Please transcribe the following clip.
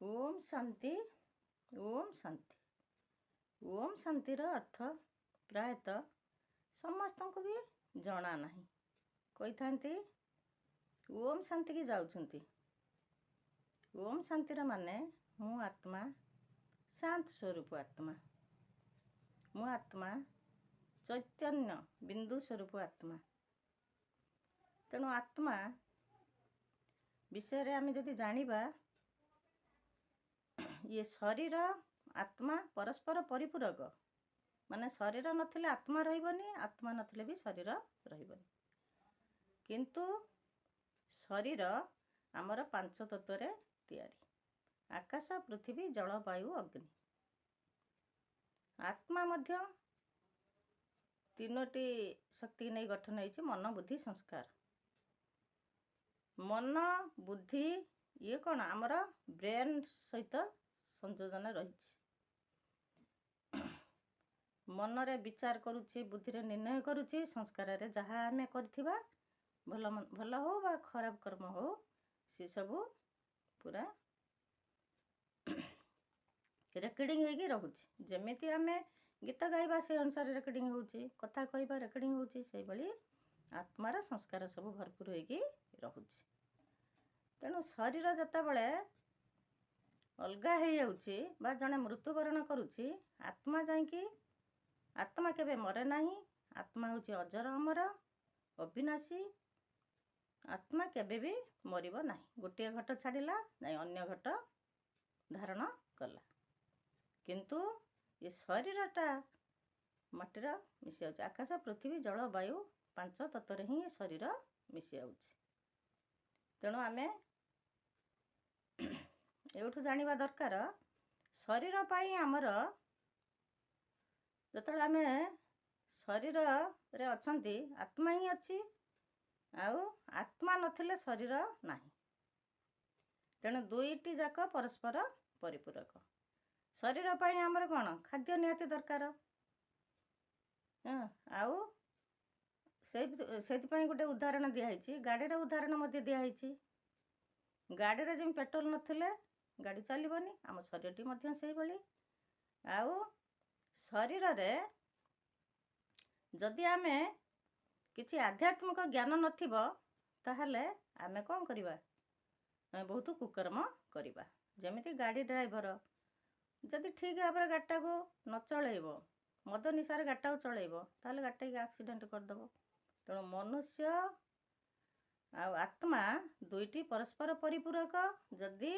ओम शांति। ओम शांति। ओम शांतिर अर्थ प्रायतः समस्त को भी जना नहीं। कही था ओम शांति की जाउछंती। ओम शांतिर माने मु आत्मा शांत स्वरूप आत्मा। मु आत्मा चैतन्य बिंदु स्वरूप आत्मा। तेणु आत्मा विषय आम जदि जानिबा ये शरीर आत्मा परस्पर परिपूरक। माने शरीर नथिले आत्मा रहिबनी, आत्मा नथिले भी शरीर रहिबनी। किंतु शरीर आमर पांच तत्वरे तैयारी। आकाश पृथ्वी जल वायु अग्नि। आत्मा मध्य तीनोटी शक्ति नहीं गठन होइछि मन बुद्धि संस्कार। मन बुद्धि ये कौन आमर ब्रेन सहित संयोजन रही। मनरे विचार करुछि, बुद्धि रे निर्णय करुछि, संस्कार रे जहाँ आमे करथिबा भल भल हो बा खराब कर्म हो से सब पूरा रेकर्डिंग होगी रहुछि। जेमिति आमे गीत गाइबा से अनुसार रेकर्डिंग होछि, कथा कहबा रेकर्डिंग होछि, से भली आत्मार संस्कार सब भरपूर होगी रहुछि। तेणु शरीर जतबेले अलगा हो जाउछि बा जने मृत्युवरण करुछि, आत्मा जाइकी आत्मा केबे मरे नाही। आत्मा होछि अजर अमर अविनाशी। आत्मा केबे भी मरिबो नाही। गोटे घट छाड़िला नहीं अन्य घट धारण कला। किंतु ये शरीरटा माटीर मिशि जाउछि। आकाश पृथ्वी जल वायु पांच तत्वरे ही शरीर मिशि जाउछि। तेणु आमे एउठु जानिबा दरकार शरीर पाई आमर जतले आमे शरीर रे अछंती आत्मा ही अछि आउ आत्मा नथिले शरीर नाही। तेणु दुईटी जाक परस्पर परिपूरक। शरीर पाई आमर कोन खाद्य निहाती दरकार। आउ सेति पाई गोटे उदाहरण दिया हिची। गाड़ी रे उदाहरण मध्ये दिया हिची। गाड़ी रे जिम पेट्रोल नथिले गाड़ी चलीबनी। आम शरीरटी मध्ये सेही भली। आउ शरीर रे जदि आमे किछि आध्यात्मिक ज्ञान नथिबो ताहले आमे कोन करिबा बहुत कुकर्म करिबा। जेमिति गाड़ी ड्राइवर जदि ठीक भाବରେ गाड़ीटाको न चलेइबो, मद निशार गाड़ीटाको चलेइबो ताहले गाड़ीटा एक्सीडेंट करदबो। तेणु मनुष्य आ आत्मा दुईटी परस्पर परिपूरक। जदि